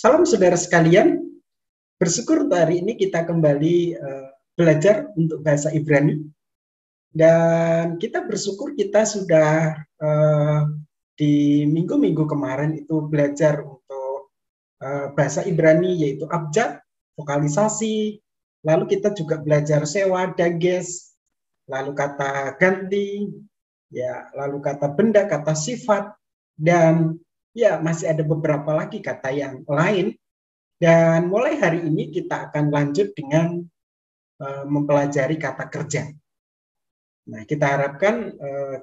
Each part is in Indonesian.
Salam saudara sekalian, bersyukur untuk hari ini kita kembali belajar untuk bahasa Ibrani. Dan kita bersyukur kita sudah di minggu-minggu kemarin itu belajar untuk bahasa Ibrani, yaitu abjad, vokalisasi, lalu kita juga belajar sewa, dages, lalu kata ganti, ya, lalu kata benda, kata sifat, dan ya masih ada beberapa lagi kata yang lain. Dan mulai hari ini kita akan lanjut dengan mempelajari kata kerja. Nah, kita harapkan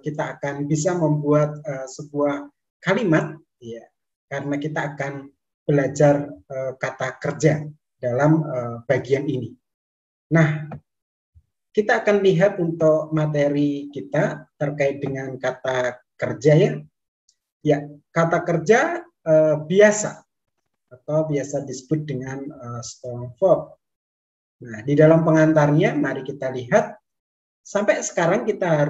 kita akan bisa membuat sebuah kalimat, ya, karena kita akan belajar kata kerja dalam bagian ini. Nah, kita akan lihat untuk materi kita terkait dengan kata kerja, ya. Ya, kata kerja biasa atau biasa disebut dengan strong verb. Nah, di dalam pengantarnya mari kita lihat. Sampai sekarang kita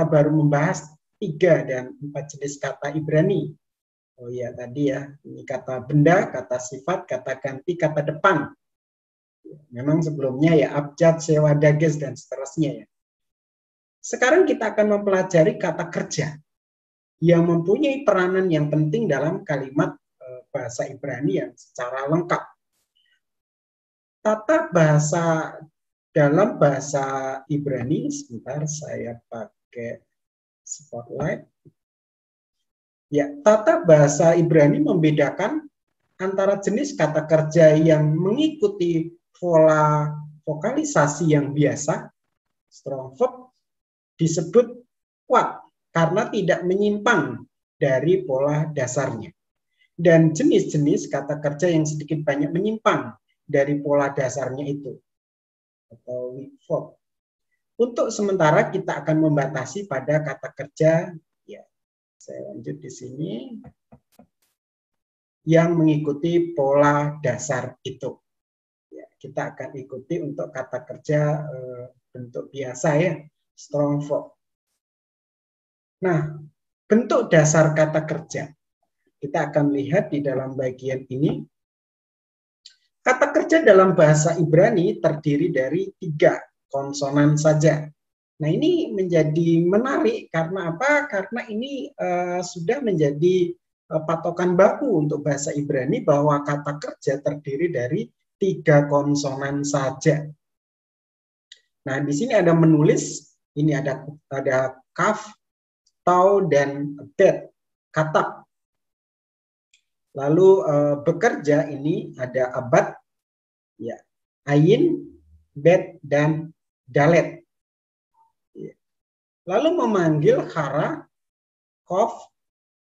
baru membahas 3 dan 4 jenis kata Ibrani. Oh iya, tadi ya, ini kata benda, kata sifat, kata ganti, kata depan. Memang sebelumnya ya abjad, sewa, dages, dan seterusnya ya. Sekarang kita akan mempelajari kata kerja yang mempunyai peranan yang penting dalam kalimat bahasa Ibrani yang secara lengkap. Tata bahasa dalam bahasa Ibrani, sebentar saya pakai spotlight. Ya, tata bahasa Ibrani membedakan antara jenis kata kerja yang mengikuti pola vokalisasi yang biasa, strong verb, disebut kuat karena tidak menyimpang dari pola dasarnya. Dan jenis-jenis kata kerja yang sedikit banyak menyimpang dari pola dasarnya itu, atau weak verb. Untuk sementara kita akan membatasi pada kata kerja, ya, saya lanjut di sini, yang mengikuti pola dasar itu. Ya, kita akan ikuti untuk kata kerja bentuk biasa, ya, strong verb. Nah, bentuk dasar kata kerja kita akan lihat di dalam bagian ini. Kata kerja dalam bahasa Ibrani terdiri dari 3 konsonan saja. Nah, ini menjadi menarik karena apa? Karena ini sudah menjadi patokan baku untuk bahasa Ibrani bahwa kata kerja terdiri dari 3 konsonan saja. Nah, di sini ada menulis, ini ada kaf, tau, dan bet, katab. Lalu bekerja ini ada abad, ya, ayin, bet, dan dalet. Lalu memanggil hara, kof,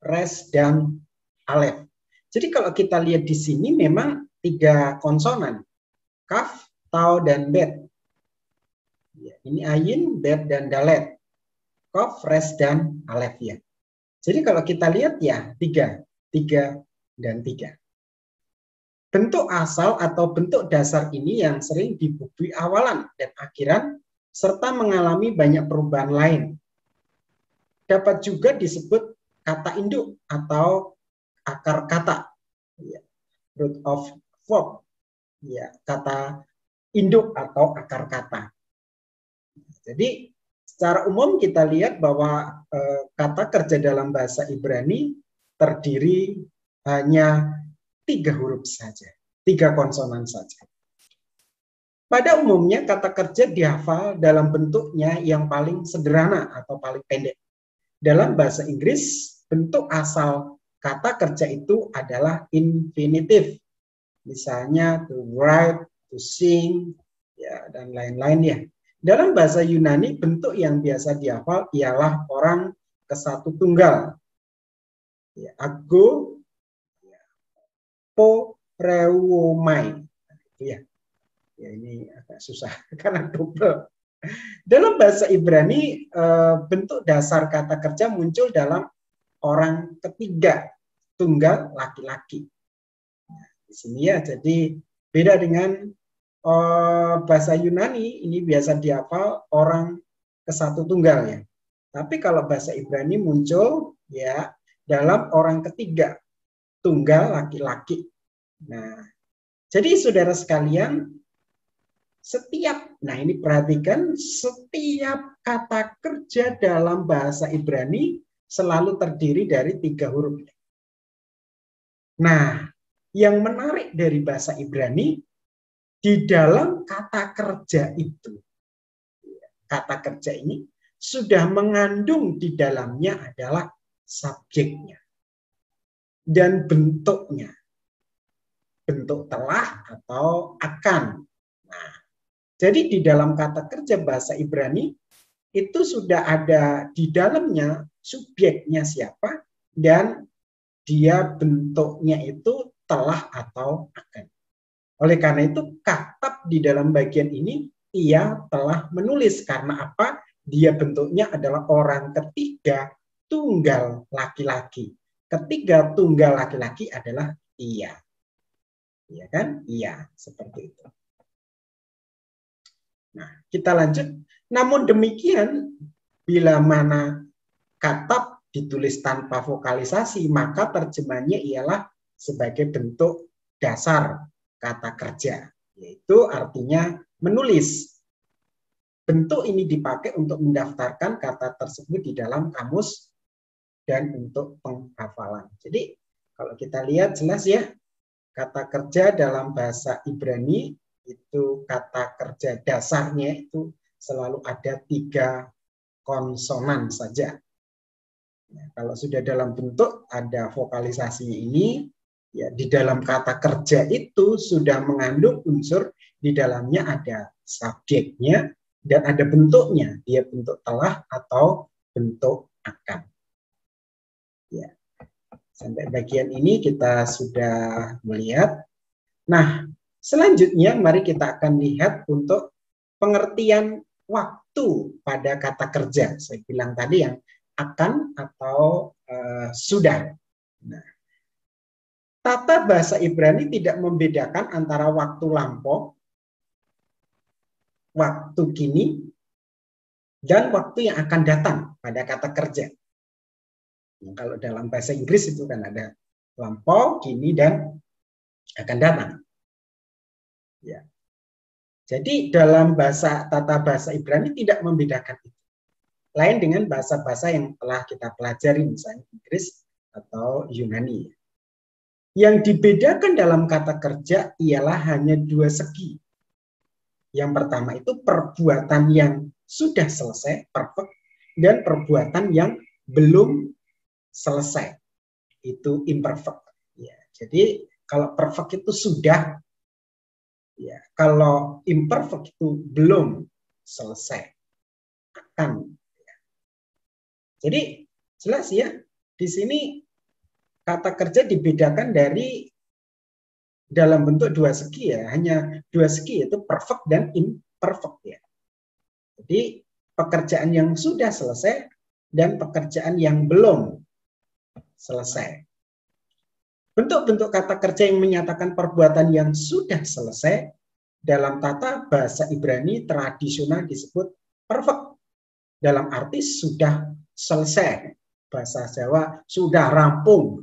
res, dan alef. Jadi kalau kita lihat di sini memang 3 konsonan, kaf, tau, dan bet. Ya, ini ayin, bet, dan dalet. Kof, res, dan alef, ya. Jadi kalau kita lihat ya 3 dan 3. Bentuk asal atau bentuk dasar ini yang sering dibubui awalan dan akhiran serta mengalami banyak perubahan lain. Dapat juga disebut kata induk atau akar kata, ya, root of verb, ya, kata induk atau akar kata. Jadi secara umum kita lihat bahwa kata kerja dalam bahasa Ibrani terdiri hanya 3 huruf saja, 3 konsonan saja. Pada umumnya kata kerja dihafal dalam bentuknya yang paling sederhana atau paling pendek. Dalam bahasa Inggris, bentuk asal kata kerja itu adalah infinitif. Misalnya to write, to sing, ya, dan lain-lain, ya. Dalam bahasa Yunani, bentuk yang biasa dihafal ialah orang kesatu tunggal. Ya, ago, ya, po, reuomai. Ya. Ya, ini agak susah karena double. Dalam bahasa Ibrani, bentuk dasar kata kerja muncul dalam orang ketiga, tunggal, laki-laki. Nah, di sini ya, jadi beda dengan bahasa Yunani, ini biasa dihafal orang kesatu tunggal, ya. Tapi kalau bahasa Ibrani muncul ya dalam orang ketiga, tunggal, laki-laki. Nah, jadi saudara sekalian, nah ini perhatikan, setiap kata kerja dalam bahasa Ibrani selalu terdiri dari 3 huruf. Nah, yang menarik dari bahasa Ibrani, di dalam kata kerja itu, kata kerja ini sudah mengandung di dalamnya adalah subjeknya dan bentuknya. Bentuk telah atau akan. Nah, jadi di dalam kata kerja bahasa Ibrani itu sudah ada di dalamnya subjeknya siapa dan dia bentuknya itu telah atau akan. Oleh karena itu katab di dalam bagian ini ia telah menulis. Karena apa? Dia bentuknya adalah orang ketiga tunggal laki-laki. Ketiga tunggal laki-laki adalah ia. Ya kan? Iya, seperti itu. Nah, kita lanjut. Namun demikian, bila mana katab ditulis tanpa vokalisasi, maka terjemahannya ialah sebagai bentuk dasar kata kerja, yaitu artinya menulis. Bentuk ini dipakai untuk mendaftarkan kata tersebut di dalam kamus dan untuk penghafalan. Jadi, kalau kita lihat jelas ya, kata kerja dalam bahasa Ibrani itu kata kerja dasarnya itu selalu ada 3 konsonan saja. Nah, kalau sudah dalam bentuk ada vokalisasi ini, ya di dalam kata kerja itu sudah mengandung unsur di dalamnya ada subjeknya dan ada bentuknya, dia bentuk telah atau bentuk akan. Ya. Sampai bagian ini kita sudah melihat. Nah, selanjutnya mari kita akan lihat untuk pengertian waktu pada kata kerja. Saya bilang tadi yang akan atau sudah. Nah, tata bahasa Ibrani tidak membedakan antara waktu lampau, waktu kini, dan waktu yang akan datang pada kata kerja. Nah, kalau dalam bahasa Inggris itu kan ada lampau, kini, dan akan datang. Ya. Jadi dalam tata bahasa Ibrani tidak membedakan itu. Lain dengan bahasa-bahasa yang telah kita pelajari, misalnya Inggris atau Yunani. Yang dibedakan dalam kata kerja ialah hanya 2 segi. Yang pertama itu perbuatan yang sudah selesai, perfect, dan perbuatan yang belum selesai, itu imperfect. Ya, jadi kalau perfect itu sudah, ya, kalau imperfect itu belum selesai, akan. Ya. Jadi jelas ya, di sini kata kerja dibedakan dari dalam bentuk 2 segi ya, hanya 2 segi yaitu perfect dan imperfect ya. Jadi pekerjaan yang sudah selesai dan pekerjaan yang belum selesai. Bentuk-bentuk kata kerja yang menyatakan perbuatan yang sudah selesai dalam tata bahasa Ibrani tradisional disebut perfect. Dalam arti sudah selesai. Bahasa Jawa sudah rampung.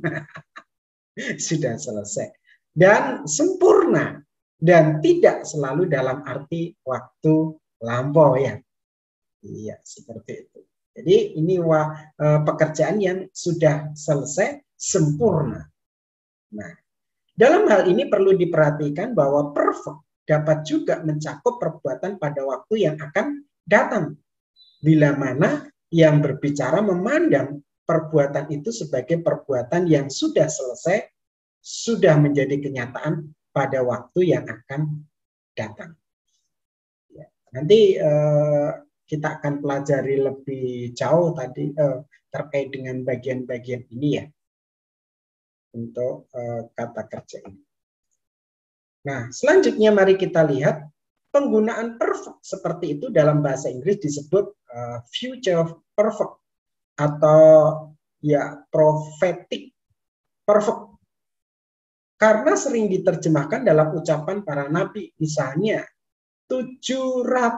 Sudah selesai. Dan sempurna. Dan tidak selalu dalam arti waktu lampau ya. Iya, seperti itu. Jadi ini pekerjaan yang sudah selesai sempurna. Nah, dalam hal ini perlu diperhatikan bahwa perfect dapat juga mencakup perbuatan pada waktu yang akan datang. Bila mana yang berbicara memandang perbuatan itu sebagai perbuatan yang sudah selesai, sudah menjadi kenyataan pada waktu yang akan datang. Ya, nanti kita akan pelajari lebih jauh tadi terkait dengan bagian-bagian ini ya. Untuk kata kerja ini. Nah, selanjutnya mari kita lihat penggunaan perfect seperti itu dalam bahasa Inggris disebut future perfect atau ya prophetic perfect. Karena sering diterjemahkan dalam ucapan para nabi, misalnya 700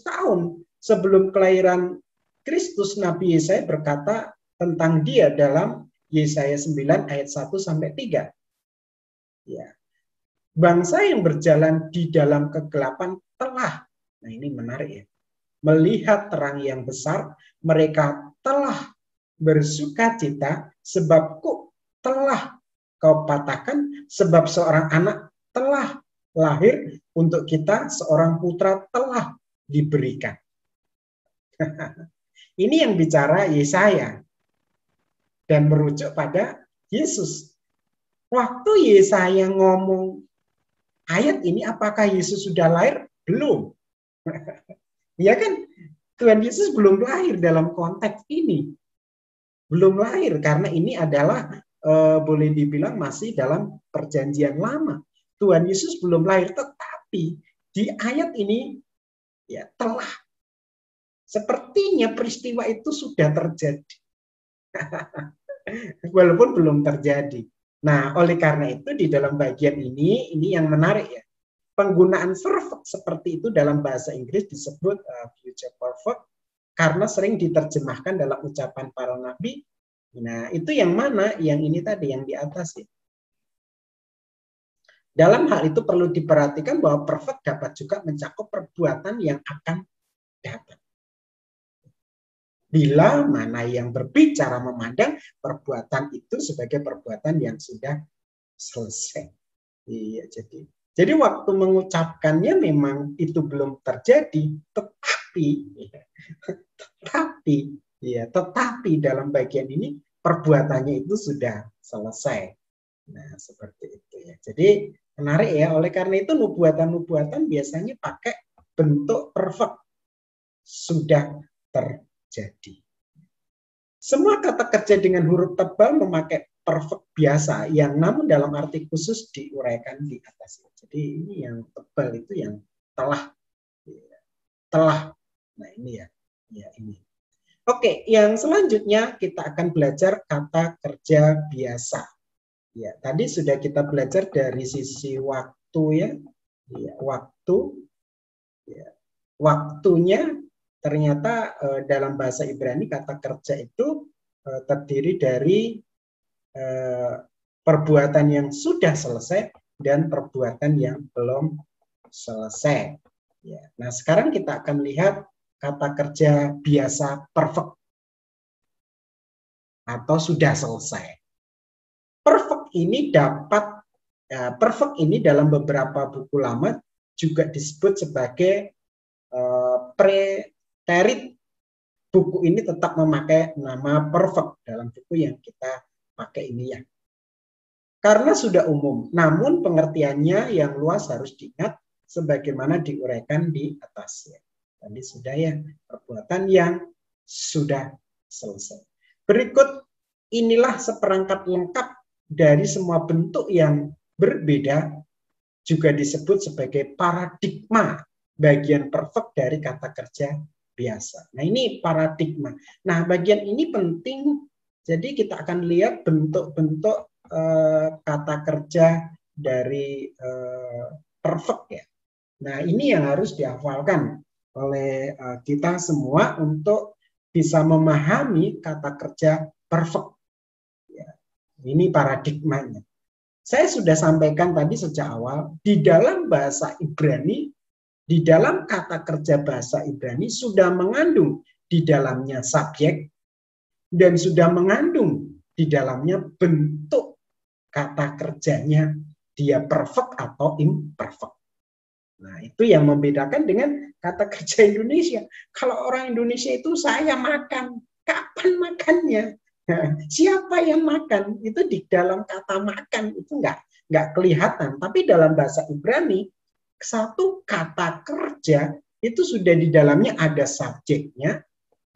tahun sebelum kelahiran Kristus, Nabi Yesaya berkata tentang dia dalam Yesaya 9 ayat 1 sampai 3. Ya. Bangsa yang berjalan di dalam kegelapan telah, nah ini menarik ya, melihat terang yang besar, mereka telah bersukacita sebabku telah kau patahkan, sebab seorang anak telah lahir untuk kita, seorang putra telah diberikan. Ini yang bicara Yesaya dan merujuk pada Yesus. Waktu Yesaya ngomong ayat ini, apakah Yesus sudah lahir? Belum. Ya kan? Tuhan Yesus belum lahir dalam konteks ini. Belum lahir karena ini adalah boleh dibilang masih dalam perjanjian lama. Tuhan Yesus belum lahir, tetapi di ayat ini ya telah, sepertinya peristiwa itu sudah terjadi. Walaupun belum terjadi. Nah, oleh karena itu di dalam bagian ini yang menarik ya. Penggunaan perfect seperti itu dalam bahasa Inggris disebut future perfect karena sering diterjemahkan dalam ucapan para nabi. Nah, itu yang mana? Yang ini tadi, yang di atas ya. Dalam hal itu perlu diperhatikan bahwa perfect dapat juga mencakup perbuatan yang akan datang. Bila mana yang berbicara memandang perbuatan itu sebagai perbuatan yang sudah selesai. Iya, jadi waktu mengucapkannya memang itu belum terjadi, tetapi dalam bagian ini perbuatannya itu sudah selesai. Nah, seperti itu ya. Jadi menarik ya, oleh karena itu nubuatan-nubuatan biasanya pakai bentuk perfect, sudah terjadi. Semua kata kerja dengan huruf tebal memakai perfect biasa, yang namun dalam arti khusus diuraikan di atas. Jadi ini yang tebal itu yang telah. Nah ini ya, ini. Oke, yang selanjutnya kita akan belajar kata kerja biasa. Ya, tadi sudah kita belajar dari sisi waktu ya, waktu. Ya. Waktunya ternyata dalam bahasa Ibrani kata kerja itu terdiri dari perbuatan yang sudah selesai dan perbuatan yang belum selesai. Ya. Nah, sekarang kita akan lihat kata kerja biasa perfect atau sudah selesai. Perfect ini perfect ini dalam beberapa buku lama juga disebut sebagai preterit. Buku ini tetap memakai nama perfect dalam buku yang kita pakai ini ya. Karena sudah umum, namun pengertiannya yang luas harus diingat sebagaimana diuraikan di atasnya. Tadi sudah ya, perbuatan yang sudah selesai. Berikut inilah seperangkat lengkap dari semua bentuk yang berbeda juga disebut sebagai paradigma bagian perfect dari kata kerja biasa. Nah, ini paradigma. Nah, bagian ini penting. Jadi kita akan lihat bentuk-bentuk kata kerja dari perfect ya. Nah, ini yang harus dihafalkan oleh kita semua untuk bisa memahami kata kerja perfect. Ya, ini paradigmanya. Saya sudah sampaikan tadi sejak awal, di dalam bahasa Ibrani, di dalam kata kerja bahasa Ibrani sudah mengandung di dalamnya subjek dan sudah mengandung di dalamnya bentuk kata kerjanya, dia perfect atau imperfect. Nah, itu yang membedakan dengan kata kerja Indonesia. Kalau orang Indonesia itu saya makan, kapan makannya? Siapa yang makan? Itu di dalam kata makan itu nggak kelihatan. Tapi dalam bahasa Ibrani, satu kata kerja itu sudah di dalamnya ada subjeknya.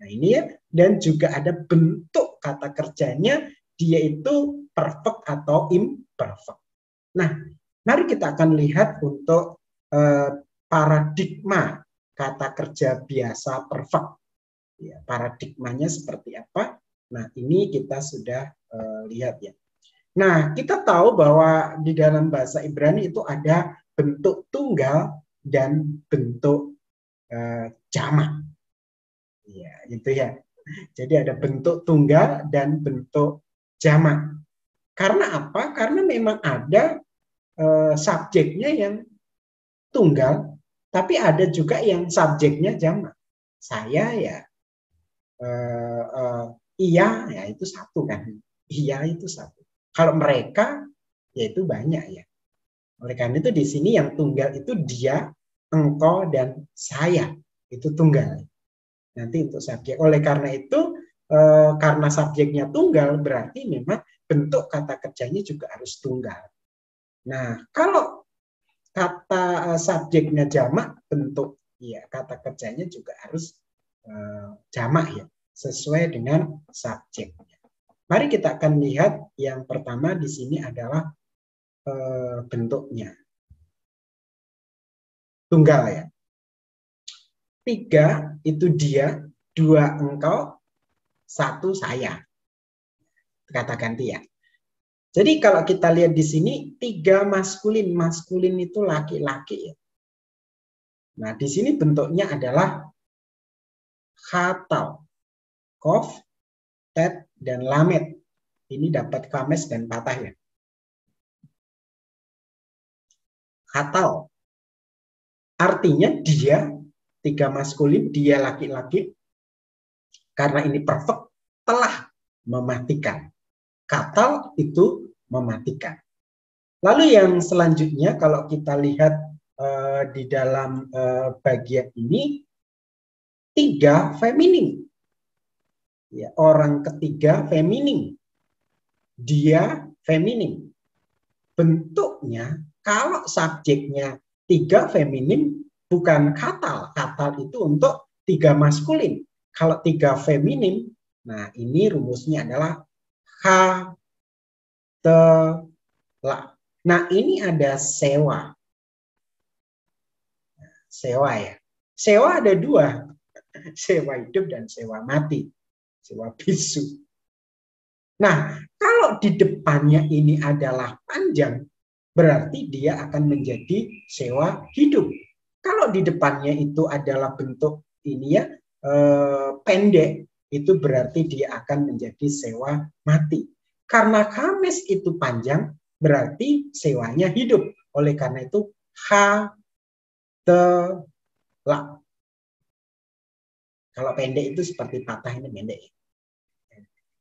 Nah ini ya, dan juga ada bentuk kata kerjanya, dia itu perfect atau imperfect. Nah, mari kita akan lihat untuk paradigma kata kerja biasa perfect. Ya, paradigmanya seperti apa? Nah, ini kita sudah lihat ya. Nah, kita tahu bahwa di dalam bahasa Ibrani itu ada bentuk tunggal dan bentuk jamak. Ya, itu ya. Jadi ada bentuk tunggal dan bentuk jamak. Karena apa? Karena memang ada subjeknya yang tunggal, tapi ada juga yang subjeknya jamak. Saya ya, iya ya itu satu kan. Iya itu satu. Kalau mereka ya itu banyak ya. Oleh karena itu di sini yang tunggal itu dia, engkau, dan saya. Itu tunggal. Nanti untuk subjek. Oleh karena itu, karena subjeknya tunggal, berarti memang bentuk kata kerjanya juga harus tunggal. Nah, kalau kata subjeknya jamak, bentuk ya kata kerjanya juga harus jamak ya, sesuai dengan subjeknya. Mari kita akan lihat yang pertama di sini adalah bentuknya. Tunggal ya. 3 itu dia, 2 engkau, 1 saya. Kata ganti ya. Jadi kalau kita lihat di sini 3 maskulin. Maskulin itu laki-laki ya. Nah, di sini bentuknya adalah khatau, kof, tet, dan lamet. Ini dapat kames dan patah ya. Khatau. Artinya dia, 3 maskulin, dia laki-laki. Karena ini perfect, telah mematikan. Katal itu mematikan. Lalu yang selanjutnya kalau kita lihat di dalam bagian ini 3 feminim. Ya, orang ketiga feminim. Dia feminim. Bentuknya kalau subjeknya 3 feminim bukan katal. Katal itu untuk 3 maskulin. Kalau 3 feminim, nah ini rumusnya adalah ha, te, la. Nah ini ada sewa. Sewa ya. Sewa ada 2. Sewa hidup dan sewa mati. Sewa bisu. Nah, kalau di depannya ini adalah panjang, berarti dia akan menjadi sewa hidup. Kalau di depannya itu adalah bentuk ini ya, pendek, itu berarti dia akan menjadi sewa mati. Karena kames itu panjang, berarti sewanya hidup. Oleh karena itu, ha, te, la. Kalau pendek itu seperti patah, ini pendek.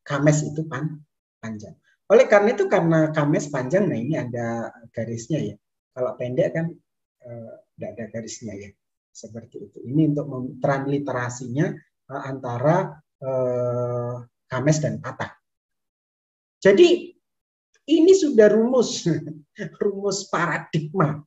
Kames itu panjang. Oleh karena itu, karena kames panjang, nah ini ada garisnya ya. Kalau pendek kan tidak ada garisnya ya. Seperti itu. Ini untuk transliterasinya antara kames dan patah. Jadi ini sudah rumus, rumus paradigma.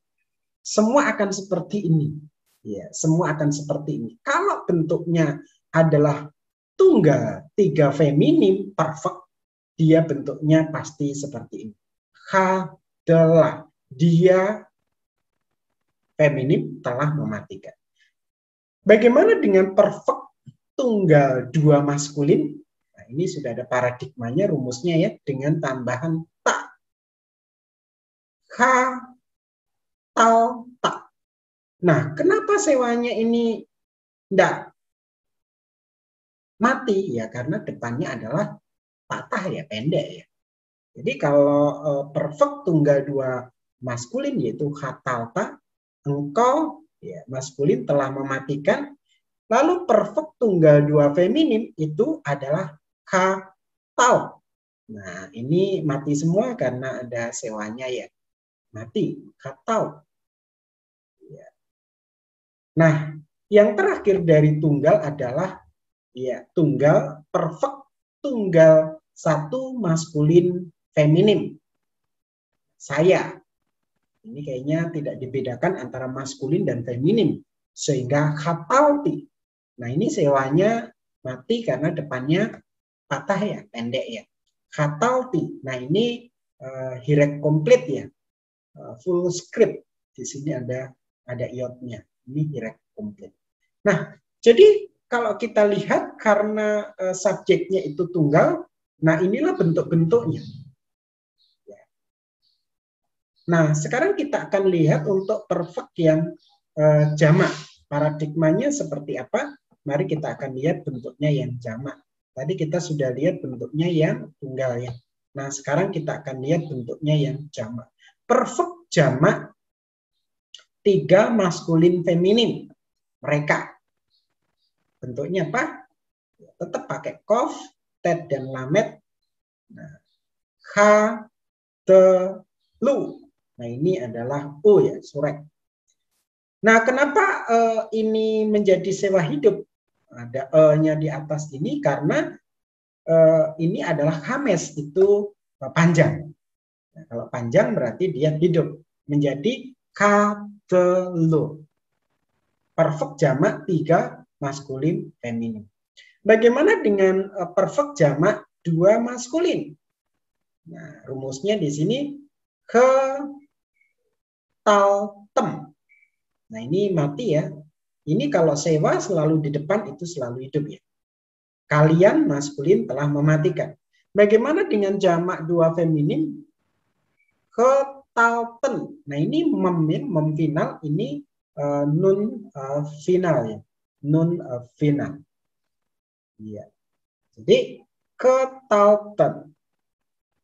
Semua akan seperti ini. Ya, semua akan seperti ini. Kalau bentuknya adalah tunggal, 3 feminim, perfect, dia bentuknya pasti seperti ini. Adalah, dia feminim telah mematikan. Bagaimana dengan perfect tunggal 2 maskulin? Nah, ini sudah ada paradigmanya, rumusnya ya, dengan tambahan tak. Tak. Nah, kenapa sewanya ini tidak mati? Ya, karena depannya adalah patah ya, pendek ya. Jadi kalau perfect tunggal 2 maskulin yaitu khatalta, engkau ya, maskulin telah mematikan. Lalu perfect tunggal 2 feminim itu adalah khatau. Nah, ini mati semua karena ada sewanya ya. Mati, khatau. Ya. Nah, yang terakhir dari tunggal adalah ya tunggal perfect tunggal 1 maskulin feminim. Saya. Ini kayaknya tidak dibedakan antara maskulin dan feminim. Sehingga khatauti. Nah ini sewanya mati karena depannya patah ya, pendek ya. Khatauti. Nah ini hirek komplit ya. Full script. Di sini ada iotnya. Ini hirek komplit. Nah, jadi kalau kita lihat karena subjeknya itu tunggal, nah inilah bentuk-bentuknya. Nah, sekarang kita akan lihat untuk perfect yang jamak. Paradigmanya seperti apa? Mari kita akan lihat bentuknya yang jamak. Tadi kita sudah lihat bentuknya yang tunggal ya. Nah, sekarang kita akan lihat bentuknya yang jamak. Perfect jamak 3 maskulin feminim. Mereka. Bentuknya apa? Tetap pakai kof, tet, dan lamet. Nah, ha, te, lu. Nah, ini adalah u ya, surek. Nah, kenapa ini menjadi sewa hidup? Ada e-nya di atas ini karena ini adalah hames, itu panjang. Nah, kalau panjang berarti dia hidup. Menjadi katelu. Perfect jamak 3 maskulin feminim. Bagaimana dengan perfect jamak 2 maskulin? Nah, rumusnya di sini ke tal tem. Nah, ini mati ya. Ini kalau sewa selalu di depan itu selalu hidup ya. Kalian maskulin telah mematikan. Bagaimana dengan jamak 2 feminim? Ketalten. Nah, ini mem final, ini nun final ya. Nun final. Iya. Jadi ketalten.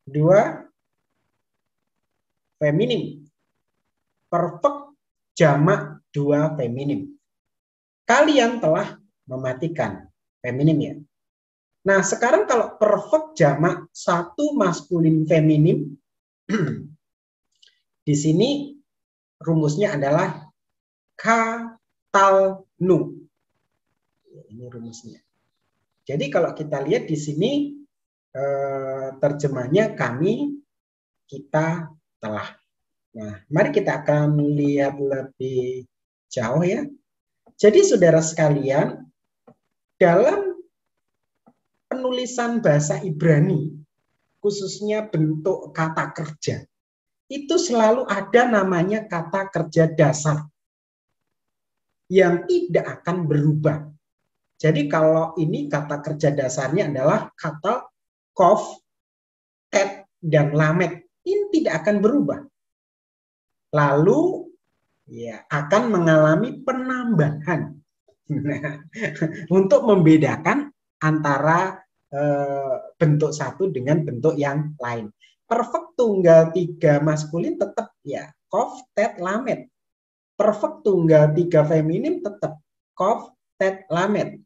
2 feminim. Perfect jamak 2 feminim. Kalian telah mematikan. Feminim ya. Nah, sekarang kalau perfect jamak 1 maskulin feminim, di sini rumusnya adalah katalnu. Ini rumusnya. Jadi kalau kita lihat di sini terjemahnya kami, kita, telah. Nah, mari kita akan lihat lebih jauh ya. Jadi saudara sekalian, dalam penulisan bahasa Ibrani, khususnya bentuk kata kerja, itu selalu ada namanya kata kerja dasar yang tidak akan berubah. Jadi kalau ini kata kerja dasarnya adalah kata kof, tet, dan lamet. Ini tidak akan berubah. Lalu ya akan mengalami penambahan. Untuk membedakan antara bentuk satu dengan bentuk yang lain. Perfect tunggal 3 maskulin tetap ya kof, tet, lamet. Perfect tunggal 3 feminim tetap kof, tet, lamet.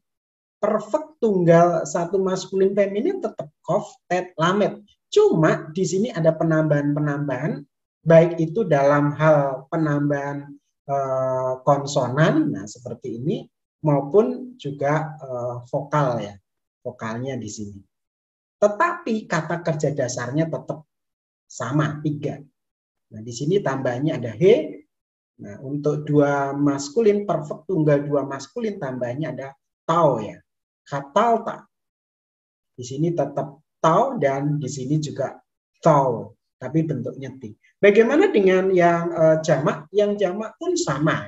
Perfect tunggal 1 maskulin feminim tetap kof, tet, lamet. Cuma di sini ada penambahan-penambahan, baik itu dalam hal penambahan konsonan, nah seperti ini, maupun juga vokal ya, vokalnya di sini. Tetapi kata kerja dasarnya tetap sama, 3. Nah, di sini tambahnya ada he. Nah, untuk 2 maskulin, perfect tunggal 2 maskulin, tambahnya ada tau ya. Katalta. Di sini tetap tau dan di sini juga tau, tapi bentuknya ti. Bagaimana dengan yang jamak? Yang jamak pun sama.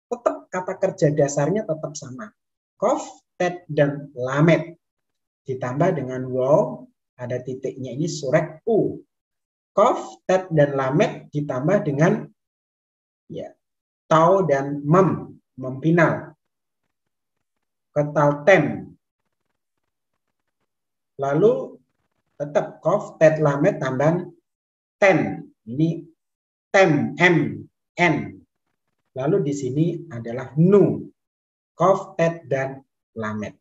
Tetap kata kerja dasarnya tetap sama. Kof, tet, dan lamet. Ditambah dengan waw, ada titiknya ini surek u. Kof, tet, dan lamet ditambah dengan ya tau dan mem final. Ketaltem. Lalu tetap kof, tet, lamet tambahan ten. Ini tem, m, n. Lalu di sini adalah nu. Kof, tet, dan lamet.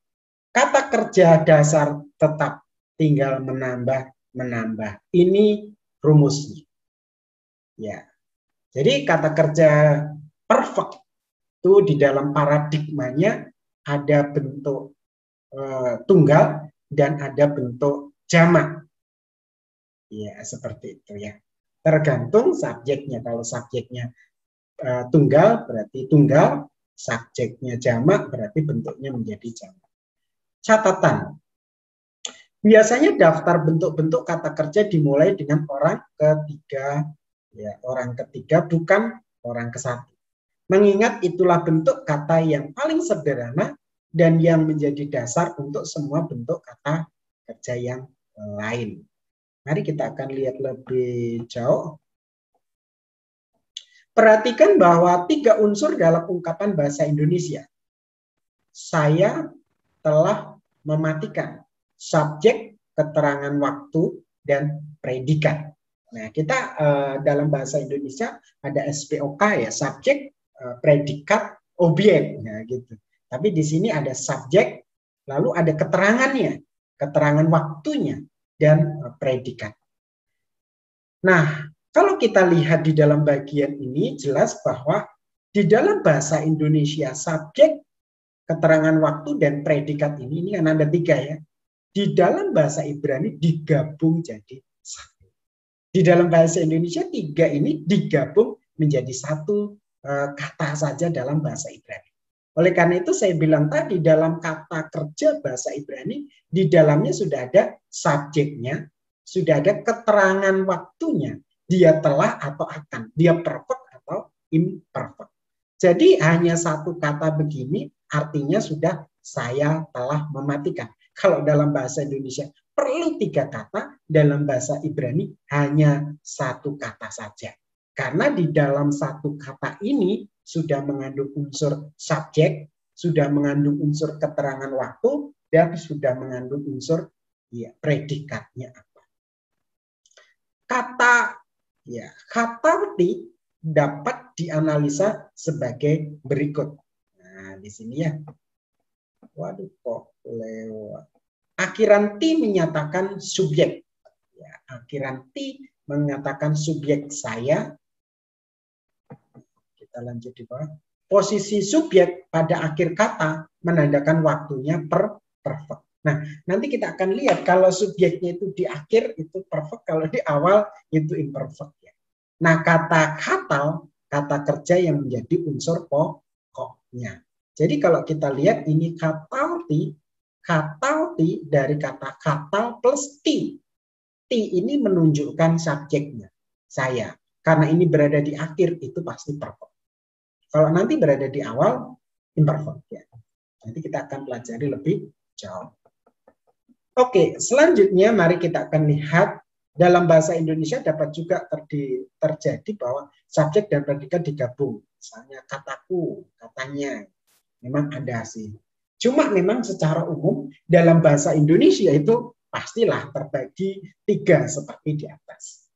Kata kerja dasar tetap, tinggal menambah. Ini rumusnya. Ya. Jadi kata kerja perfect itu di dalam paradigmanya ada bentuk tunggal dan ada bentuk jamak. Ya, seperti itu ya. Tergantung subjeknya. Kalau subjeknya tunggal berarti tunggal, subjeknya jamak berarti bentuknya menjadi jamak. Catatan. Biasanya daftar bentuk-bentuk kata kerja dimulai dengan orang ketiga, ya, orang ketiga bukan orang kesatu. Mengingat itulah bentuk kata yang paling sederhana dan yang menjadi dasar untuk semua bentuk kata kerja yang lain. Mari kita akan lihat lebih jauh. Perhatikan bahwa 3 unsur dalam ungkapan bahasa Indonesia. Saya telah mematikan. Subjek, keterangan waktu, dan predikat. Nah, kita dalam bahasa Indonesia ada SPOK ya, subjek, predikat, objek, nah gitu. Tapi di sini ada subjek, lalu ada keterangannya, keterangan waktunya, dan predikat. Nah, kalau kita lihat di dalam bagian ini jelas bahwa di dalam bahasa Indonesia subjek, keterangan waktu, dan predikat ini kan ada 3 ya. Di dalam bahasa Ibrani digabung jadi 1. Di dalam bahasa Indonesia 3 ini digabung menjadi 1 kata saja dalam bahasa Ibrani. Oleh karena itu saya bilang tadi dalam kata kerja bahasa Ibrani di dalamnya sudah ada subjeknya, sudah ada keterangan waktunya, dia telah atau akan, dia perfect atau imperfect. Jadi hanya 1 kata begini artinya sudah saya telah mematikan. Kalau dalam bahasa Indonesia perlu 3 kata, dalam bahasa Ibrani hanya 1 kata saja. Karena di dalam 1 kata ini sudah mengandung unsur subjek, sudah mengandung unsur keterangan waktu, dan sudah mengandung unsur ya, predikatnya apa. Kata arti dapat dianalisa sebagai berikut. Nah, di sini ya. Waduh, kok lewat. Akhiran T menyatakan subjek. Ya, akhiran T mengatakan subjek saya. Kita lanjut di bawah. Posisi subjek pada akhir kata menandakan waktunya perfect. Nah, nanti kita akan lihat kalau subjeknya itu di akhir itu perfect, kalau di awal itu imperfect ya. Nah, kata kerja yang menjadi unsur pokoknya. Jadi kalau kita lihat ini kata T dari kata kata plus T. T ini menunjukkan subjeknya, saya. Karena ini berada di akhir, itu pasti perfect. Kalau nanti berada di awal, imperfect. Ya. Nanti kita akan pelajari lebih jauh. Oke, selanjutnya mari kita akan lihat dalam bahasa Indonesia dapat juga terjadi bahwa subjek dan predikat digabung. Misalnya kataku, katanya. Memang ada sih. Cuma memang secara umum dalam bahasa Indonesia itu pastilah terbagi 3 seperti di atas.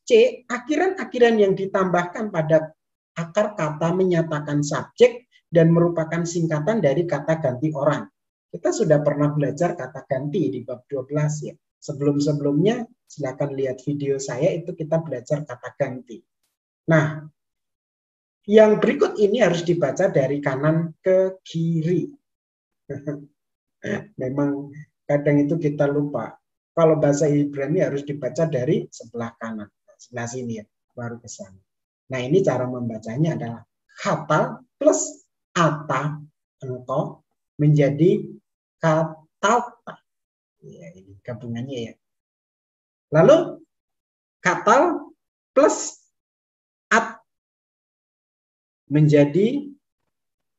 C, akhiran-akhiran yang ditambahkan pada akar kata menyatakan subjek dan merupakan singkatan dari kata ganti orang. Kita sudah pernah belajar kata ganti di bab 12 ya. Sebelum-sebelumnya silakan lihat video saya itu kita belajar kata ganti. Nah, yang berikut ini harus dibaca dari kanan ke kiri. Memang kadang itu kita lupa. Kalau bahasa Ibrani harus dibaca dari sebelah kanan, sebelah sini ya, baru ke sana. Nah, ini cara membacanya adalah kata plus ata engkau menjadi kata. Ya, ini gabungannya ya. Lalu kata plus at menjadi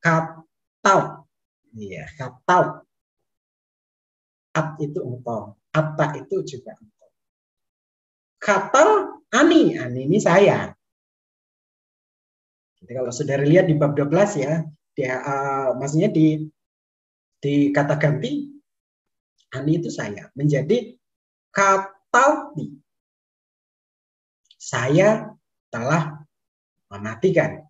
kata. Iya, kata. At itu engkau, atta itu juga engkau. Kata ani ini saya. Jadi kalau sudah lihat di bab 12 ya, dia maksudnya di kata ganti ani itu saya menjadi kata di. Saya telah mematikan.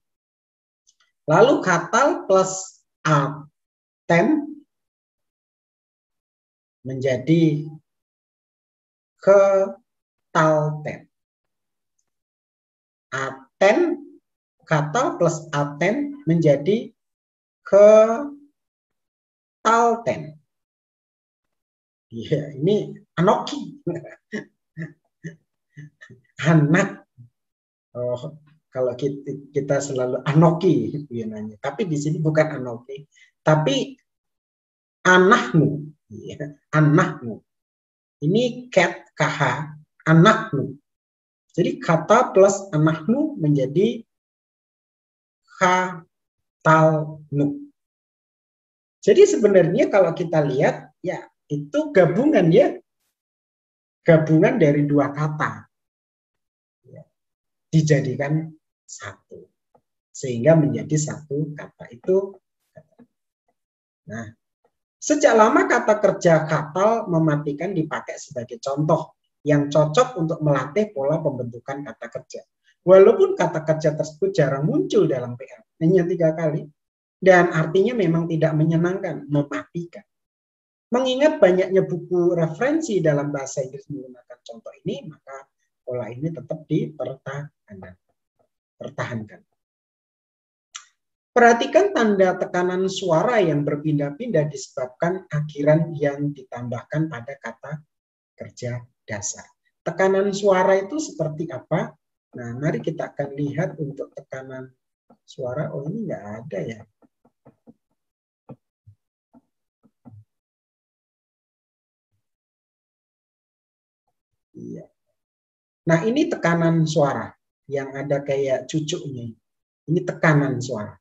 Lalu kata plus aten menjadi ketalten. Aten, kata plus aten menjadi ketalten. Ya, ini anoki. Anak. Oh, kalau kita selalu anoki ya nanya. Tapi di sini bukan anoki, tapi anakmu. Ya, anakmu. Ini cat KH, anakmu. Jadi kata plus anakmu menjadi katalmu. Jadi sebenarnya kalau kita lihat ya itu gabungan ya. Gabungan dari 2 kata. Ya, dijadikan 1. Sehingga menjadi 1 kata itu. Nah, sejak lama kata kerja katal mematikan dipakai sebagai contoh yang cocok untuk melatih pola pembentukan kata kerja. Walaupun kata kerja tersebut jarang muncul dalam PL, hanya 3 kali, dan artinya memang tidak menyenangkan, mematikan. Mengingat banyaknya buku referensi dalam bahasa Inggris menggunakan contoh ini, maka pola ini tetap dipertahankan. Perhatikan tanda tekanan suara yang berpindah-pindah disebabkan akhiran yang ditambahkan pada kata kerja dasar. Tekanan suara itu seperti apa? Nah, mari kita akan lihat untuk tekanan suara. Oh, ini nggak ada ya. Iya. Nah, ini tekanan suara yang ada kayak cucuknya. Ini tekanan suara.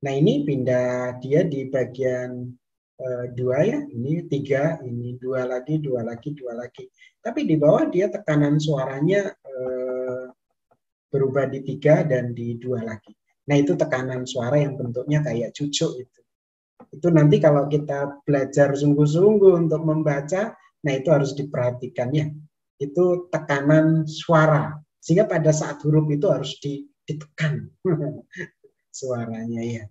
Nah, ini pindah dia di bagian 2 ya, ini 3, ini 2 lagi, 2 lagi, 2 lagi. Tapi di bawah dia tekanan suaranya berubah di 3 dan di 2 lagi. Nah, itu tekanan suara yang bentuknya kayak cucuk itu. Itu nanti kalau kita belajar sungguh-sungguh untuk membaca, nah itu harus diperhatikan ya. Itu tekanan suara. Sehingga pada saat huruf itu harus ditekan suaranya ya.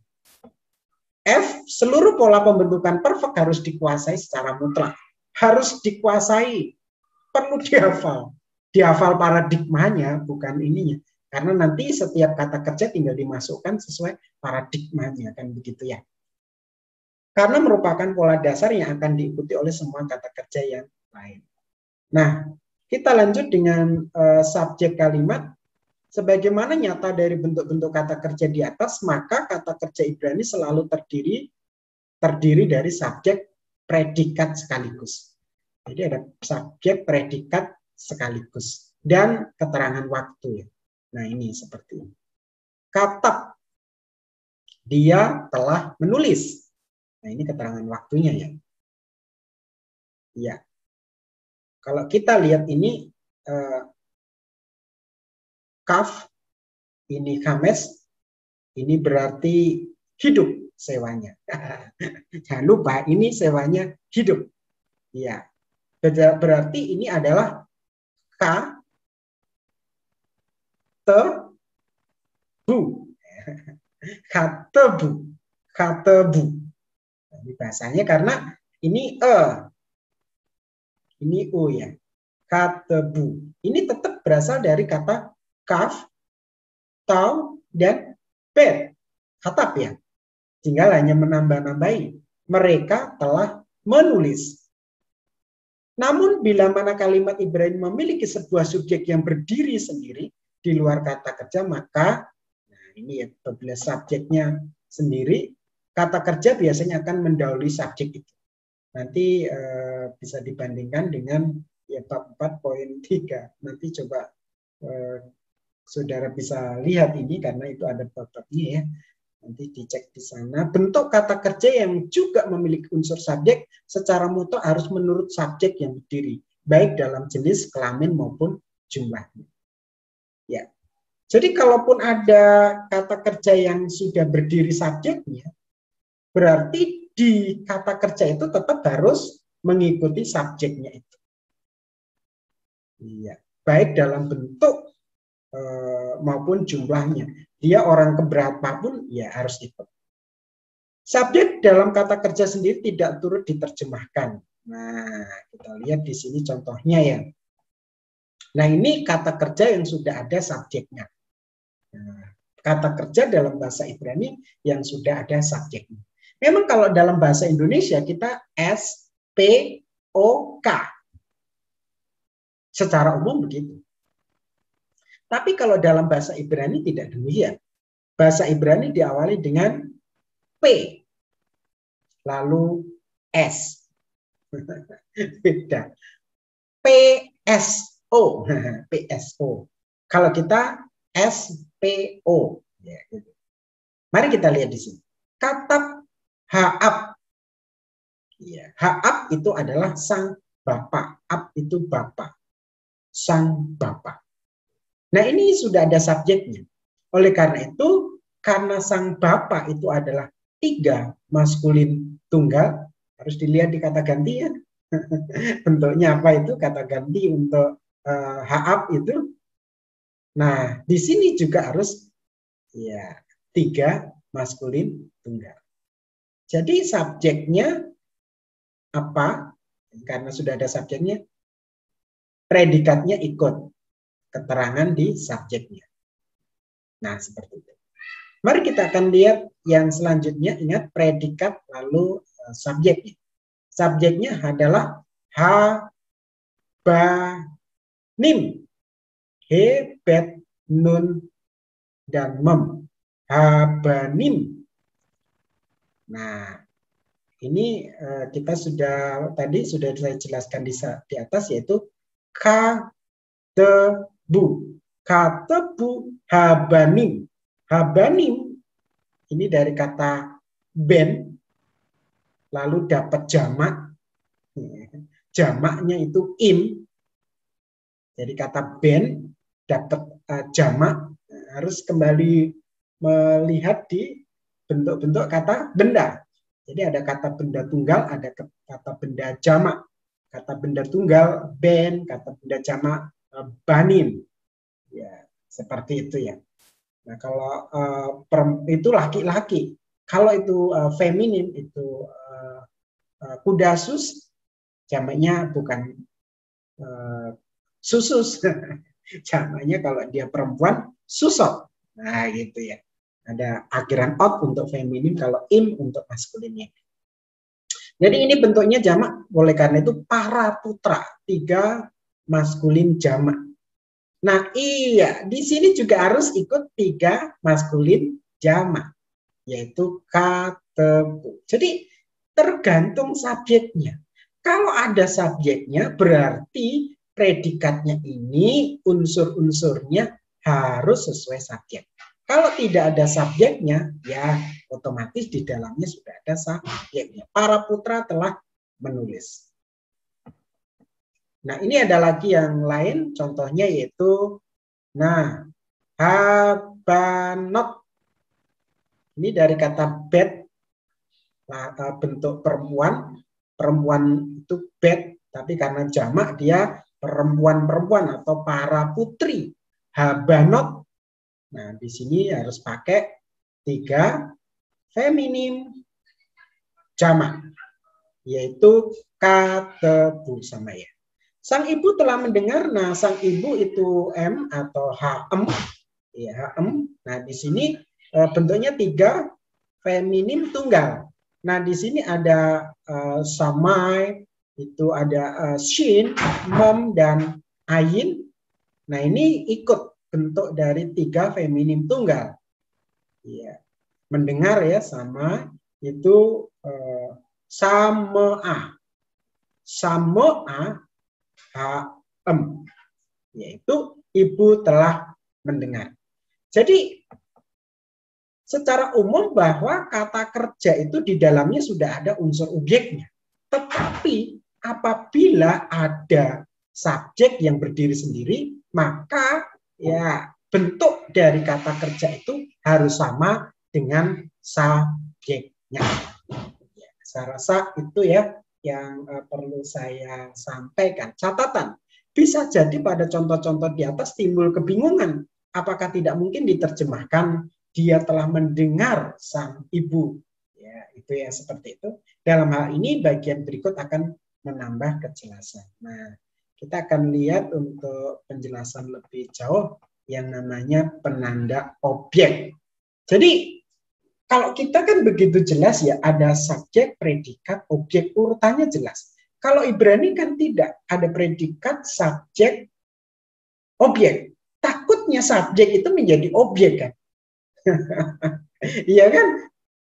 F, seluruh pola pembentukan perfect harus dikuasai secara mutlak. Harus dikuasai, perlu dihafal. Dihafal paradigmanya, bukan ininya. Karena nanti setiap kata kerja tinggal dimasukkan sesuai paradigmanya, kan begitu ya. Karena merupakan pola dasar yang akan diikuti oleh semua kata kerja yang lain. Nah, kita lanjut dengan subjek kalimat. Sebagaimana nyata dari bentuk-bentuk kata kerja di atas, maka kata kerja Ibrani selalu terdiri dari subjek, predikat sekaligus. Jadi ada subjek, predikat sekaligus. Dan keterangan waktu. Nah, ini seperti ini. Katab, dia telah menulis. Nah, ini keterangan waktunya ya. Iya. Kalau kita lihat ini, kaf, ini kames, ini berarti hidup sewanya. Jangan lupa, ini sewanya hidup. Ya, berarti ini adalah k, te, bu. Katebu. Katebu. Ini bahasanya karena ini ini u ya. Katebu. Ini tetap berasal dari kata kaf, tau, dan bet. Katap ya. Tinggal hanya menambah-nambahi. Mereka telah menulis. Namun bila mana kalimat Ibrani memiliki sebuah subjek yang berdiri sendiri di luar kata kerja, maka nah ini ya, apabila subjeknya sendiri, kata kerja biasanya akan mendahului subjek itu. Nanti bisa dibandingkan dengan ya bab 4.3. Nanti coba saudara bisa lihat ini karena itu ada bab-babnya ya. Nanti dicek di sana. Bentuk kata kerja yang juga memiliki unsur subjek secara mutlak harus menurut subjek yang berdiri, baik dalam jenis kelamin maupun jumlahnya. Ya. Jadi kalaupun ada kata kerja yang sudah berdiri subjeknya, berarti di kata kerja itu tetap harus mengikuti subjeknya itu. Iya. Baik dalam bentuk maupun jumlahnya. Dia orang keberapa pun ya harus ikut. Subjek dalam kata kerja sendiri tidak turut diterjemahkan. Nah, kita lihat di sini contohnya ya. Nah, ini kata kerja yang sudah ada subjeknya. Nah, kata kerja dalam bahasa Ibrani yang sudah ada subjeknya. Memang kalau dalam bahasa Indonesia kita S, P, O, K. Secara umum begitu. Tapi kalau dalam bahasa Ibrani tidak demikian. Bahasa Ibrani diawali dengan P, lalu S. Beda. PSO. PSO. Kalau kita SPO. Ya, gitu. Mari kita lihat di sini. Katab Haab. Ya, Haab itu adalah sang bapak. Ab itu bapak. Sang bapak. Nah, ini sudah ada subjeknya. Oleh karena itu, karena sang bapak itu adalah 3 maskulin tunggal, harus dilihat di kata ganti ya. Bentuknya apa itu kata ganti untuk have itu. Nah, di sini juga harus ya 3 maskulin tunggal. Jadi subjeknya apa? Karena sudah ada subjeknya, predikatnya ikut keterangan di subjeknya. Nah, seperti itu. Mari kita akan lihat yang selanjutnya. Ingat predikat lalu subjeknya. Subjeknya adalah ha, ba, nim. He, bet, nun, dan mem. Habanim. Nah, ini kita tadi sudah saya jelaskan di atas, yaitu katebu. Katebu habanim. Habanim ini dari kata ben, lalu dapat jamak. Jamaknya itu im. Jadi kata ben dapat jamak, harus kembali melihat di bentuk-bentuk kata benda. Jadi ada kata benda tunggal, ada kata benda jamak. Kata benda tunggal ben, kata benda jamak banin. Ya, seperti itu ya. Nah, kalau itu laki-laki. Kalau itu feminin itu kudasus, jamaknya bukan susus. Jamaknya kalau dia perempuan susok. Nah, gitu ya. Ada akhiran ot untuk feminin, kalau im untuk maskulinnya. Jadi ini bentuknya jamak, oleh karena itu para putra, 3 maskulin jamak. Nah, iya, di sini juga harus ikut 3 maskulin jamak, yaitu katebu. Jadi tergantung subjeknya. Kalau ada subjeknya, berarti predikatnya ini unsur-unsurnya harus sesuai subjek. Kalau tidak ada subjeknya, ya otomatis di dalamnya sudah ada subjeknya. Para putra telah menulis. Nah, ini ada lagi yang lain, contohnya yaitu, nah, habanot. Ini dari kata bet, bentuk perempuan. Perempuan itu bet, tapi karena jamak dia perempuan-perempuan atau para putri. Habanot. Nah, di sini harus pakai 3 feminim jamak, yaitu katebu sama ya. Sang ibu telah mendengar. Nah, sang ibu itu m atau hm, ya hm. Nah, di sini bentuknya 3 feminim tunggal. Nah, di sini ada samai, itu ada shin, mem, dan ayin. Nah, ini ikut bentuk dari 3 feminim tunggal. Ya, mendengar ya, sama itu samoa. Samoa hm, yaitu ibu telah mendengar. Jadi secara umum bahwa kata kerja itu di dalamnya sudah ada unsur objeknya. Tetapi apabila ada subjek yang berdiri sendiri, maka ya bentuk dari kata kerja itu harus sama dengan subjeknya. Ya, saya rasa itu ya yang perlu saya sampaikan. Catatan, bisa jadi pada contoh-contoh di atas timbul kebingungan. Apakah tidak mungkin diterjemahkan dia telah mendengar sang ibu? Ya, itu ya seperti itu. Dalam hal ini bagian berikut akan menambah kejelasan. Nah, kita akan lihat untuk penjelasan lebih jauh yang namanya penanda objek. Jadi kalau kita kan begitu jelas ya, ada subjek, predikat, objek, urutannya jelas. Kalau Ibrani kan tidak, ada predikat, subjek, objek. Takutnya subjek itu menjadi objek kan. Iya kan?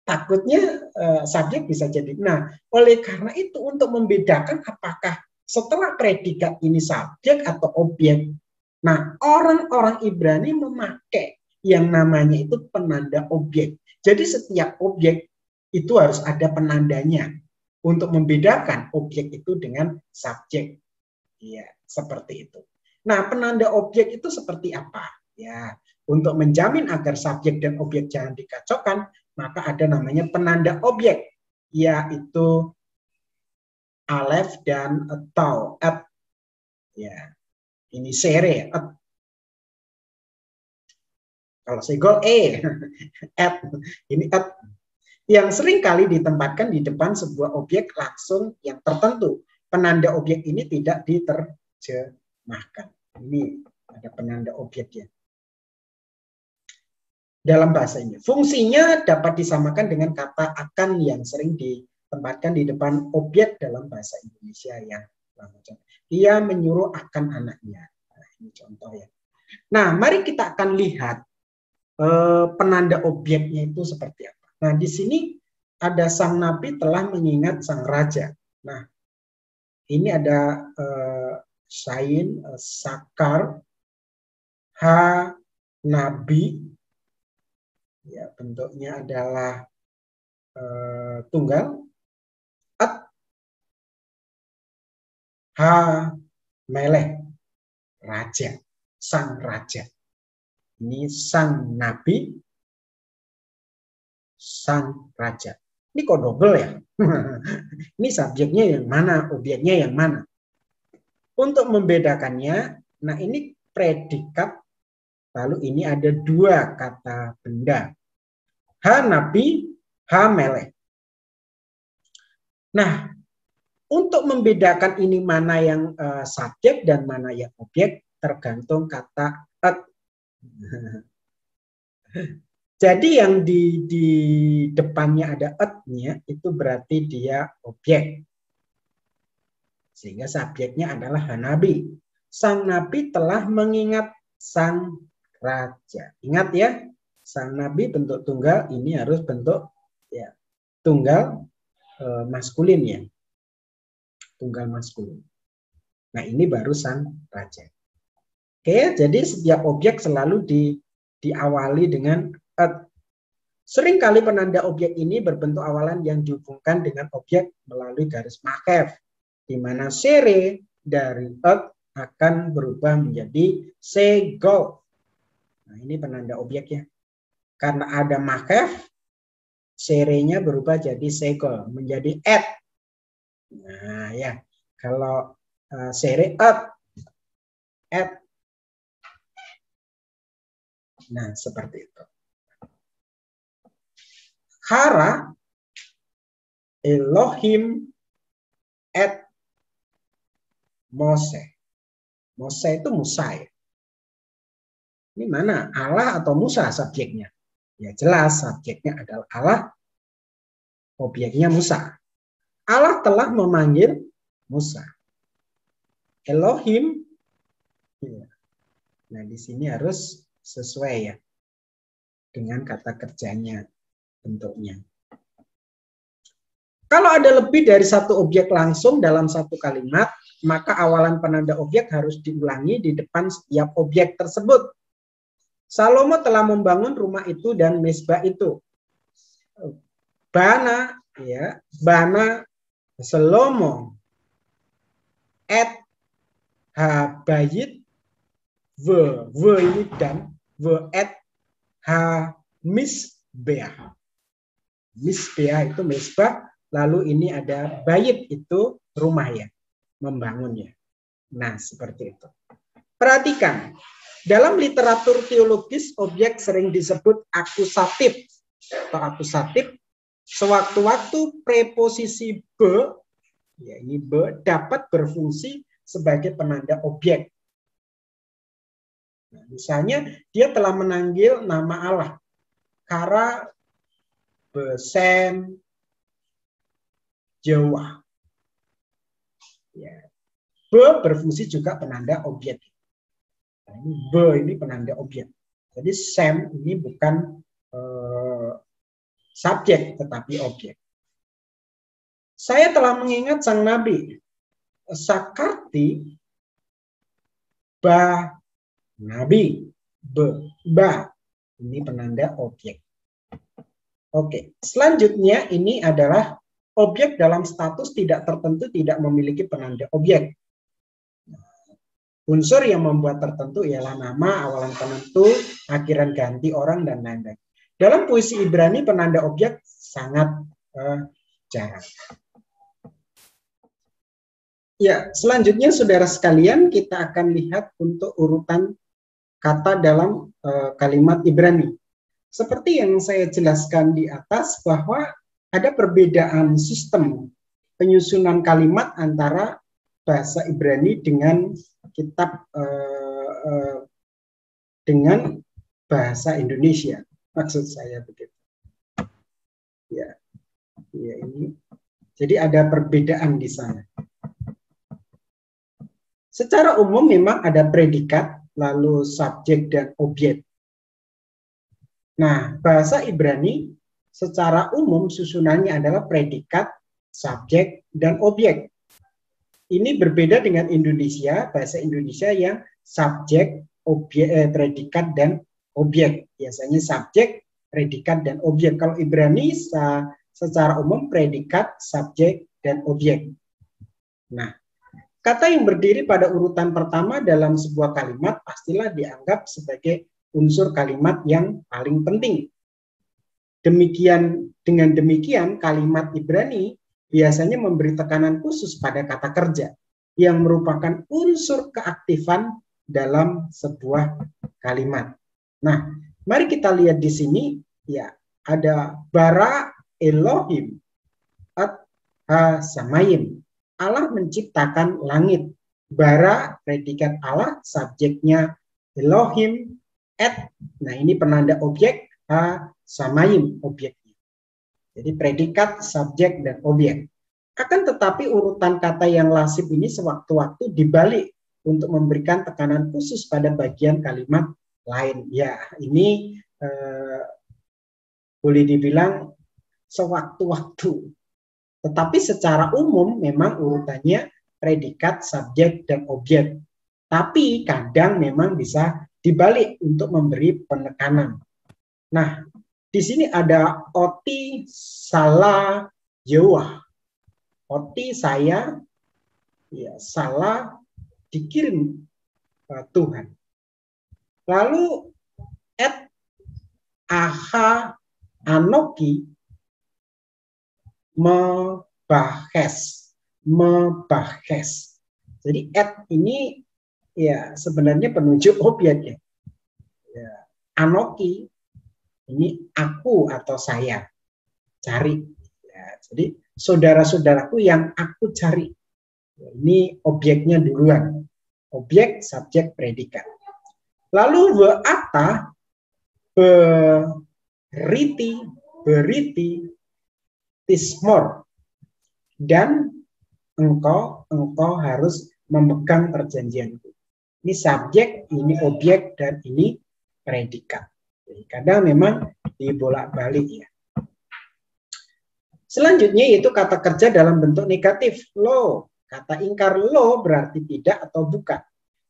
Takutnya subjek bisa jadi. Nah, oleh karena itu untuk membedakan apakah setelah predikat ini subjek atau objek. Nah, orang-orang Ibrani memakai yang namanya itu penanda objek. Jadi setiap objek itu harus ada penandanya untuk membedakan objek itu dengan subjek. Iya, seperti itu. Nah, penanda objek itu seperti apa? Ya, untuk menjamin agar subjek dan objek jangan dikacaukan, maka ada namanya penanda objek, yaitu alef dan tau, at. Ya, ini sere, at. Kalau segol at. Ini at. Yang sering kali ditempatkan di depan sebuah objek langsung yang tertentu. Penanda objek ini tidak diterjemahkan. Ini ada penanda objeknya. Dalam bahasa ini, fungsinya dapat disamakan dengan kata akan yang sering ditempatkan di depan objek dalam bahasa Indonesia yang lama. Dia menyuruh akan anaknya. Nah, ini contoh ya. Nah, mari kita akan lihat penanda objeknya itu seperti apa. Nah, di sini ada sang nabi telah mengingat sang raja. Nah, ini ada sain, sakar, ha, nabi. Ya, bentuknya adalah tunggal. At, ha, meleh, raja, sang raja. Ini sang nabi, sang raja. Ini kok double ya? Ini subjeknya yang mana, objeknya yang mana? Untuk membedakannya, nah ini predikat, lalu ini ada dua kata benda. Ha nabi, ha meleh. Nah, untuk membedakan ini mana yang subjek dan mana yang objek, tergantung kata at. Jadi yang di depannya ada at-nya itu berarti dia objek. Sehingga subjeknya adalah Hanabi. Sang nabi telah mengingat sang raja. Ingat ya, sang nabi bentuk tunggal, ini harus bentuk ya tunggal maskulin ya. Tunggal maskulin. Nah, ini baru sang raja. Oke, jadi setiap objek selalu diawali dengan at. Seringkali penanda objek ini berbentuk awalan yang dihubungkan dengan objek melalui garis makef, di mana sere dari at akan berubah menjadi segol. Nah, ini penanda objeknya. Karena ada makef, serenya berubah jadi segol, menjadi at. Nah, ya. Kalau sere at. Nah, seperti itu. Hara Elohim et Mose. Mose itu Musa ya. Ini mana? Allah atau Musa subjeknya? Ya jelas subjeknya adalah Allah. Objeknya Musa. Allah telah memanggil Musa. Elohim. Nah, di sini harus sesuai ya dengan kata kerjanya, bentuknya. Kalau ada lebih dari satu objek langsung dalam satu kalimat, maka awalan penanda objek harus diulangi di depan setiap objek tersebut. Salomo telah membangun rumah itu dan mezbah itu. Bana, ya, bana Salomo et habayit ini dan et ha misbeah. Misbeah itu mezbah. Lalu ini ada bayit, itu rumah ya, membangunnya. Nah, seperti itu. Perhatikan, dalam literatur teologis objek sering disebut akusatif atau akusatif. Sewaktu-waktu preposisi be, ya ini be, dapat berfungsi sebagai penanda objek. Nah, misalnya dia telah menanggil nama Allah, kara besem Jawa. Ya. Be berfungsi juga penanda objek. Nah, ini be ini penanda objek. Jadi sem ini bukan subjek tetapi objek. Saya telah mengingat sang nabi. Sakarti ba nabi. Be ba ini penanda objek. Oke, selanjutnya ini adalah objek dalam status tidak tertentu tidak memiliki penanda objek. Unsur yang membuat tertentu ialah nama, awalan penentu, akhiran ganti orang, dan lain-lain. Dalam puisi Ibrani, penanda objek sangat jarang. Ya, selanjutnya saudara sekalian kita akan lihat untuk urutan kata dalam kalimat Ibrani. Seperti yang saya jelaskan di atas bahwa ada perbedaan sistem penyusunan kalimat antara bahasa Ibrani dengan kitab dengan bahasa Indonesia. Maksud saya begitu. Ya, ya ini. Jadi ada perbedaan di sana. Secara umum memang ada predikat, lalu subjek dan objek. Nah, bahasa Ibrani secara umum susunannya adalah predikat, subjek, dan objek. Ini berbeda dengan Indonesia, bahasa Indonesia yang subjek, objek, predikat, dan objek. Biasanya subjek, predikat, dan objek. Kalau Ibrani secara umum predikat, subjek, dan objek. Nah, kata yang berdiri pada urutan pertama dalam sebuah kalimat pastilah dianggap sebagai unsur kalimat yang paling penting. Dengan demikian, kalimat Ibrani biasanya memberi tekanan khusus pada kata kerja yang merupakan unsur keaktifan dalam sebuah kalimat. Nah, mari kita lihat di sini, ya, ada bara Elohim at ha-samayim. Allah menciptakan langit. Bara, predikat Allah, subjeknya Elohim, nah ini penanda objek, ha-samayim, objeknya. Jadi predikat, subjek, dan objek. Akan tetapi urutan kata yang lasib ini sewaktu-waktu dibalik untuk memberikan tekanan khusus pada bagian kalimat lain. Ya, ini boleh dibilang sewaktu-waktu. Tetapi secara umum memang urutannya predikat, subjek, dan objek. Tapi kadang memang bisa dibalik untuk memberi penekanan. Nah, di sini ada oti salah Yahweh. Oti saya, ya, salah dikirim Tuhan. Lalu et aha anoki membahas. Jadi at ini ya sebenarnya penunjuk objek ya. Anoki ini aku atau saya cari. Ya, jadi saudara-saudaraku yang aku cari. Ini objeknya duluan. Objek, subjek, predikat. Lalu we'ata beriti tismor, dan engkau harus memegang perjanjianku. Ini subjek, ini objek, dan ini predikat. Jadi kadang memang dibolak-balik ya. Selanjutnya yaitu kata kerja dalam bentuk negatif, lo. Kata ingkar lo berarti tidak atau bukan.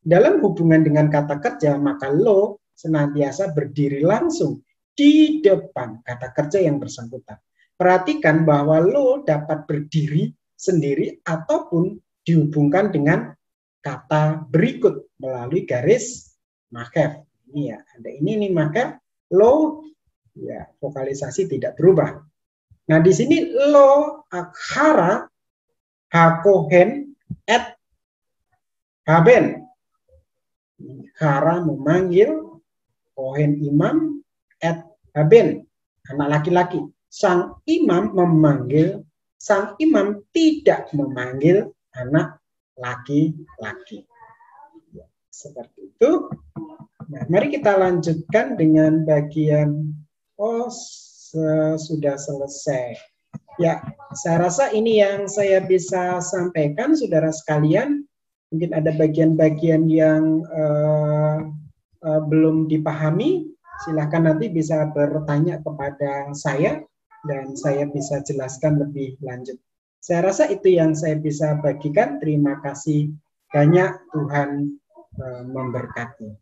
Dalam hubungan dengan kata kerja, maka lo senantiasa berdiri langsung di depan kata kerja yang bersangkutan. Perhatikan bahwa lo dapat berdiri sendiri ataupun dihubungkan dengan kata berikut melalui garis makef. Ini ya, ada ini nih makef, lo, ya, vokalisasi tidak berubah. Nah, di sini lo akhara hakohen et haben. Hara memanggil, kohen imam, et haben anak laki-laki. Sang imam memanggil, sang imam tidak memanggil anak laki-laki. Ya, seperti itu. Nah, mari kita lanjutkan dengan bagian sudah selesai. Ya, saya rasa ini yang saya bisa sampaikan, saudara sekalian. Mungkin ada bagian-bagian yang belum dipahami, silakan nanti bisa bertanya kepada saya dan saya bisa jelaskan lebih lanjut. Saya rasa itu yang saya bisa bagikan. Terima kasih banyak, Tuhan memberkati.